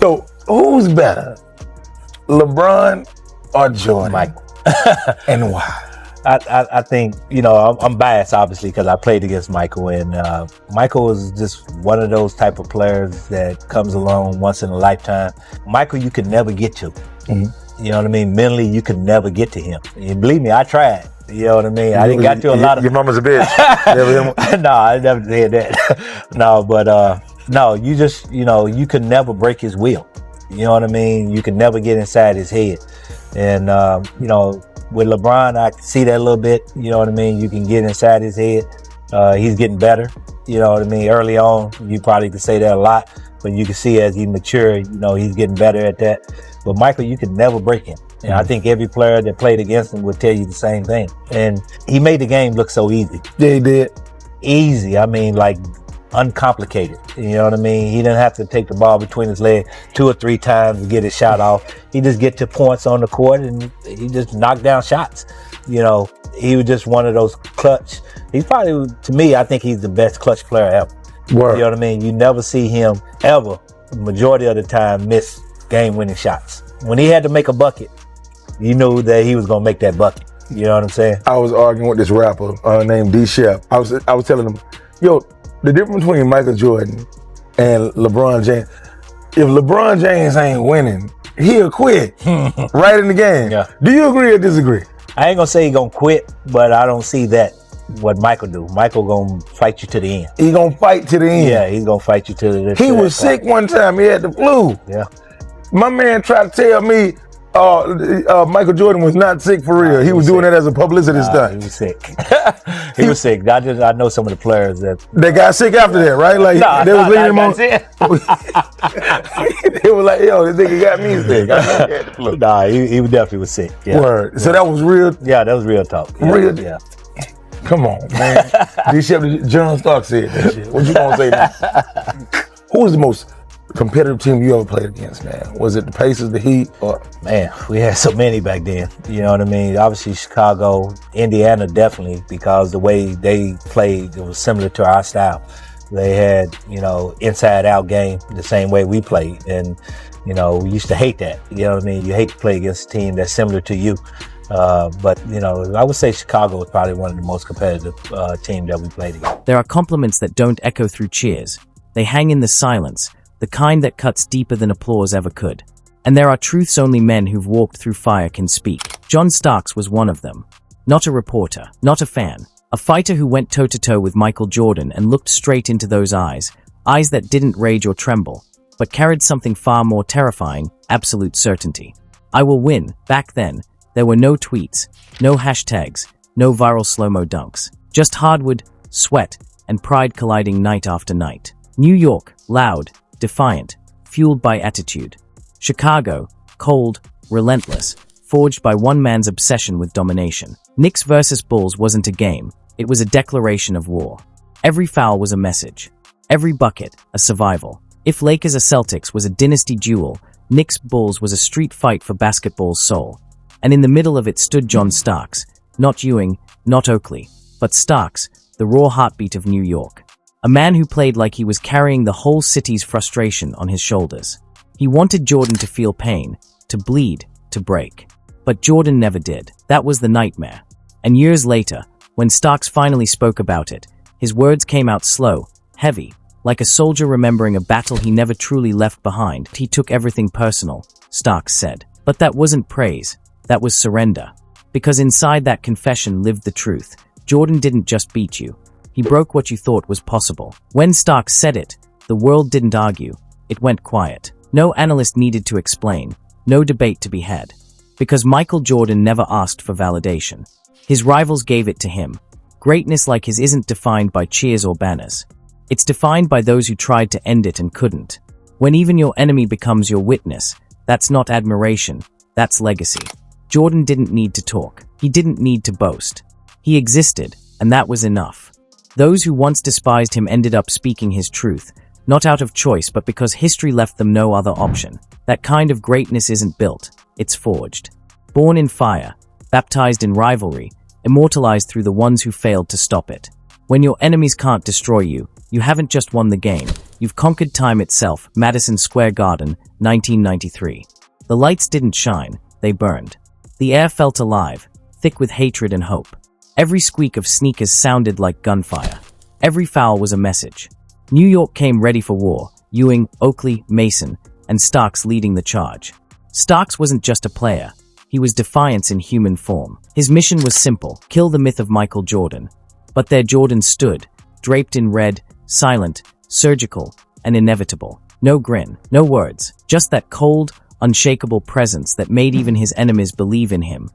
So, who's better, LeBron or Jordan? Michael. And why? I think, you know, I'm biased, obviously, because I played against Michael, and Michael is just one of those type of players that comes along once in a lifetime. Michael, you could never get to. Mm-hmm. You know what I mean? Mentally, you could never get to him. And believe me, I tried. You know what I mean? I didn't got to a lot of... Your mama's a bitch. No, I never did that. No, but no, you just, you know, you could never break his will. You know what I mean? You could never get inside his head. And, you know, with LeBron, I can see that a little bit. You know what I mean? You can get inside his head. He's getting better. You know what I mean? Early on, you probably could say that a lot, but you can see as he matured, you know, he's getting better at that. But Michael, you could never break him. And I think every player that played against him would tell you the same thing. And he made the game look so easy. Yeah, he did. Easy. I mean, like, uncomplicated. You know what I mean? He didn't have to take the ball between his legs 2 or 3 times to get his shot off. He just get to points on the court and he just knocked down shots. You know, he was just one of those clutch. He's probably, to me, I think he's the best clutch player ever. Word. You know what I mean? You never see him ever, majority of the time, miss game-winning shots. When he had to make a bucket, you knew that he was going to make that bucket. You know what I'm saying? I was arguing with this rapper named D. Shep. I was telling him, yo, the difference between Michael Jordan and LeBron James, if LeBron James ain't winning, he'll quit right in the game. Yeah. Do you agree or disagree? I ain't gonna say he gonna quit, but I don't see that what Michael do. Michael gonna fight you to the end. He gonna fight to the end. Yeah, he's gonna fight you to the end. He was sick one time. He had the flu. Yeah. My man tried to tell me Michael Jordan was not sick for real. He was doing that as a publicity stunt. He was sick. He was sick. I know some of the players that got sick after that, right? Like they was leaving him on. They were like, "Yo, this nigga got me sick." I had the flu. Nah, he definitely was sick. Yeah. Word. Yeah. So that was real. Yeah, that was real talk. Yeah. Real. Yeah. Come on, man. John Stark said that shit. What you gonna say now? Who was the most competitive team you ever played against, man? Was it the Pacers, the Heat, or? Man, we had so many back then. You know what I mean? Obviously Chicago, Indiana definitely, because the way they played, it was similar to our style. They had, you know, inside out game the same way we played. And, you know, we used to hate that. You know what I mean? You hate to play against a team that's similar to you. But, you know, I would say Chicago was probably one of the most competitive teams that we played against. There are compliments that don't echo through cheers. They hang in the silence, the kind that cuts deeper than applause ever could. And there are truths only men who've walked through fire can speak. John Starks was one of them. Not a reporter, not a fan. A fighter who went toe-to-toe with Michael Jordan and looked straight into those eyes that didn't rage or tremble, but carried something far more terrifying, absolute certainty. I will win. Back then, there were no tweets, no hashtags, no viral slow-mo dunks. Just hardwood, sweat, and pride colliding night after night. New York, loud, defiant, fueled by attitude. Chicago, cold, relentless, forged by one man's obsession with domination. Knicks versus Bulls wasn't a game, it was a declaration of war. Every foul was a message. Every bucket, a survival. If Lakers or Celtics was a dynasty duel, Knicks Bulls was a street fight for basketball's soul. And in the middle of it stood John Starks, not Ewing, not Oakley, but Starks, the raw heartbeat of New York. A man who played like he was carrying the whole city's frustration on his shoulders. He wanted Jordan to feel pain, to bleed, to break. But Jordan never did. That was the nightmare. And years later, when Starks finally spoke about it, his words came out slow, heavy, like a soldier remembering a battle he never truly left behind. He took everything personal, Starks said. But that wasn't praise. That was surrender. Because inside that confession lived the truth. Jordan didn't just beat you. He broke what you thought was possible. When Starks said it, the world didn't argue. It went quiet. No analyst needed to explain. No debate to be had. Because Michael Jordan never asked for validation. His rivals gave it to him. Greatness like his isn't defined by cheers or banners. It's defined by those who tried to end it and couldn't. When even your enemy becomes your witness, that's not admiration, that's legacy. Jordan didn't need to talk. He didn't need to boast. He existed, and that was enough. Those who once despised him ended up speaking his truth, not out of choice but because history left them no other option. That kind of greatness isn't built, it's forged. Born in fire, baptized in rivalry, immortalized through the ones who failed to stop it. When your enemies can't destroy you, You haven't just won the game. You've conquered time itself. Madison Square Garden, 1993. The lights didn't shine, they burned. The air felt alive, thick with hatred and hope. Every squeak of sneakers sounded like gunfire. Every foul was a message. New York came ready for war. Ewing, Oakley, Mason, and Starks leading the charge. Starks wasn't just a player. He was defiance in human form. His mission was simple: kill the myth of Michael Jordan. But there Jordan stood, draped in red, silent, surgical, and inevitable. No grin, no words, just that cold, unshakable presence that made even his enemies believe in him.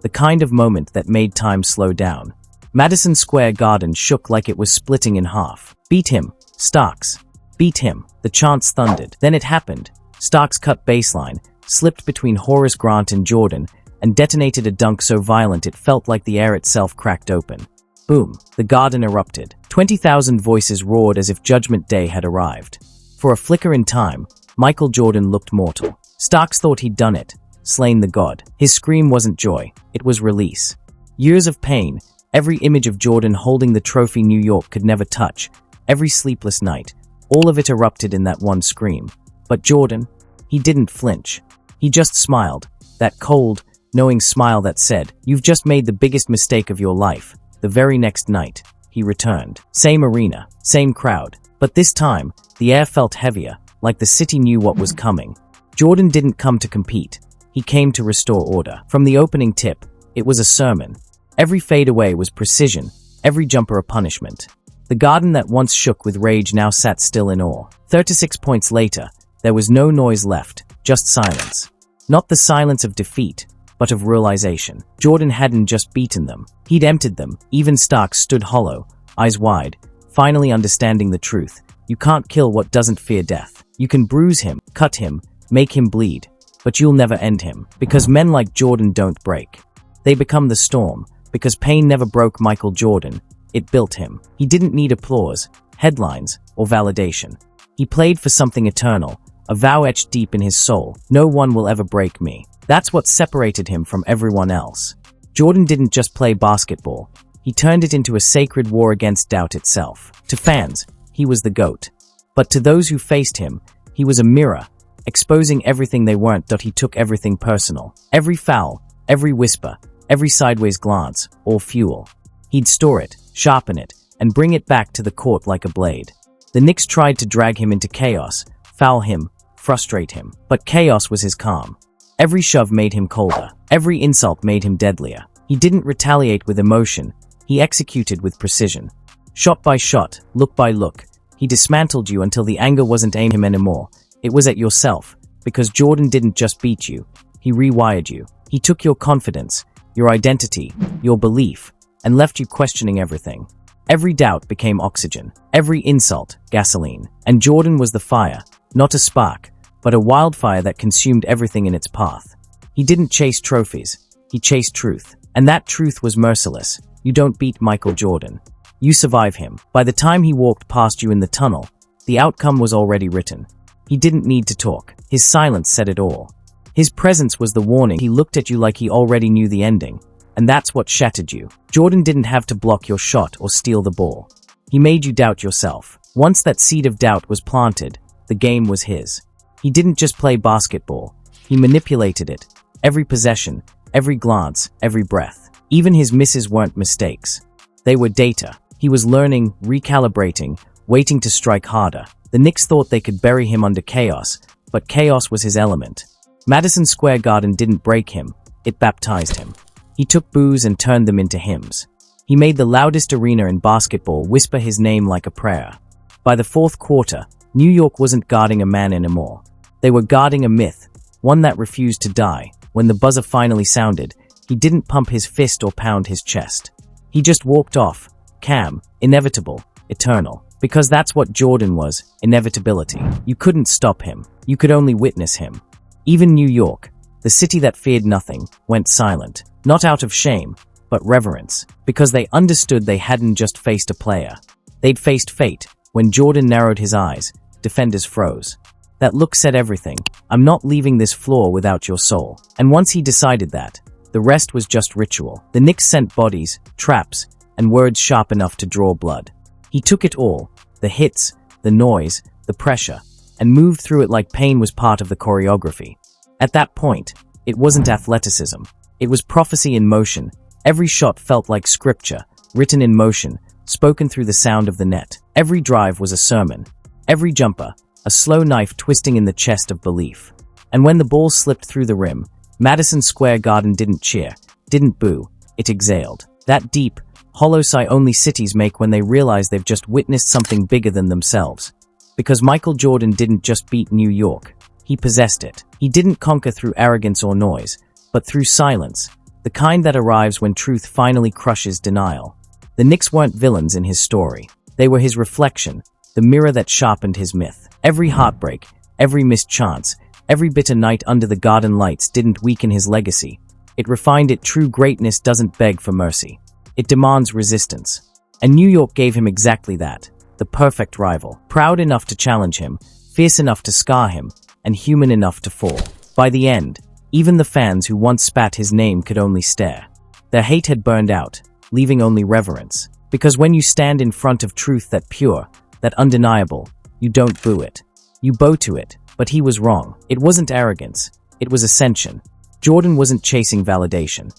The kind of moment that made time slow down. Madison Square Garden shook like it was splitting in half. Beat him, Starks. Beat him. The chants thundered. Then it happened. Starks cut baseline, slipped between Horace Grant and Jordan, and detonated a dunk so violent it felt like the air itself cracked open. Boom. The garden erupted. 20,000 voices roared as if Judgment Day had arrived. For a flicker in time, Michael Jordan looked mortal. Starks thought he'd done it, slain the god. His scream wasn't joy, it was release. Years of pain, every image of Jordan holding the trophy New York could never touch, every sleepless night, all of it erupted in that one scream. But Jordan, he didn't flinch. He just smiled, that cold, knowing smile that said, "You've just made the biggest mistake of your life." The very next night, he returned. Same arena, same crowd. But this time, the air felt heavier, like the city knew what was coming. Jordan didn't come to compete. He came to restore order. From the opening tip, it was a sermon. Every fadeaway was precision, every jumper a punishment. The garden that once shook with rage now sat still in awe. 36 points later, there was no noise left, just silence. Not the silence of defeat, but of realization. Jordan hadn't just beaten them, he'd emptied them. Even Starks stood hollow, eyes wide, finally understanding the truth. You can't kill what doesn't fear death. You can bruise him, cut him, make him bleed, but you'll never end him. Because men like Jordan don't break. They become the storm. Because pain never broke Michael Jordan, it built him. He didn't need applause, headlines, or validation. He played for something eternal, a vow etched deep in his soul: no one will ever break me. That's what separated him from everyone else. Jordan didn't just play basketball, he turned it into a sacred war against doubt itself. To fans, he was the GOAT. But to those who faced him, he was a mirror, exposing everything they weren't. He took everything personal. Every foul, every whisper, every sideways glance, all fuel. He'd store it, sharpen it, and bring it back to the court like a blade. The Knicks tried to drag him into chaos, foul him, frustrate him. But chaos was his calm. Every shove made him colder. Every insult made him deadlier. He didn't retaliate with emotion. He executed with precision. Shot by shot, look by look, he dismantled you until the anger wasn't aimed at him anymore. It was at yourself. Because Jordan didn't just beat you, he rewired you. He took your confidence, your identity, your belief, and left you questioning everything. Every doubt became oxygen. Every insult, gasoline. And Jordan was the fire, not a spark, but a wildfire that consumed everything in its path. He didn't chase trophies, he chased truth. And that truth was merciless. You don't beat Michael Jordan. You survive him. By the time he walked past you in the tunnel, the outcome was already written. He didn't need to talk. His silence said it all. His presence was the warning. He looked at you like he already knew the ending. And that's what shattered you. Jordan didn't have to block your shot or steal the ball. He made you doubt yourself. Once that seed of doubt was planted, the game was his. He didn't just play basketball. He manipulated it. Every possession, every glance, every breath. Even his misses weren't mistakes. They were data. He was learning, recalibrating, waiting to strike harder. The Knicks thought they could bury him under chaos, but chaos was his element. Madison Square Garden didn't break him, it baptized him. He took boos and turned them into hymns. He made the loudest arena in basketball whisper his name like a prayer. By the fourth quarter, New York wasn't guarding a man anymore. They were guarding a myth, one that refused to die. When the buzzer finally sounded, he didn't pump his fist or pound his chest. He just walked off, calm, inevitable, eternal. Because that's what Jordan was, inevitability. You couldn't stop him. You could only witness him. Even New York, the city that feared nothing, went silent. Not out of shame, but reverence. Because they understood they hadn't just faced a player. They'd faced fate. When Jordan narrowed his eyes, defenders froze. That look said everything. I'm not leaving this floor without your soul. And once he decided that, the rest was just ritual. The Knicks sent bodies, traps, and words sharp enough to draw blood. He took it all, the hits, the noise, the pressure, and moved through it like pain was part of the choreography. At that point, it wasn't athleticism. It was prophecy in motion. Every shot felt like scripture, written in motion, spoken through the sound of the net. Every drive was a sermon. Every jumper, a slow knife twisting in the chest of belief. And when the ball slipped through the rim, Madison Square Garden didn't cheer, didn't boo, it exhaled. That deep, hollow sigh only cities make when they realize they've just witnessed something bigger than themselves. Because Michael Jordan didn't just beat New York, he possessed it. He didn't conquer through arrogance or noise, but through silence, the kind that arrives when truth finally crushes denial. The Knicks weren't villains in his story. They were his reflection, the mirror that sharpened his myth. Every heartbreak, every missed chance, every bitter night under the Garden lights didn't weaken his legacy. It refined it. True greatness doesn't beg for mercy. It demands resistance. And New York gave him exactly that. The perfect rival. Proud enough to challenge him, fierce enough to scar him, and human enough to fall. By the end, even the fans who once spat his name could only stare. Their hate had burned out, leaving only reverence. Because when you stand in front of truth that pure, that undeniable, you don't boo it. You bow to it. But he was wrong. It wasn't arrogance. It was ascension. Jordan wasn't chasing validation.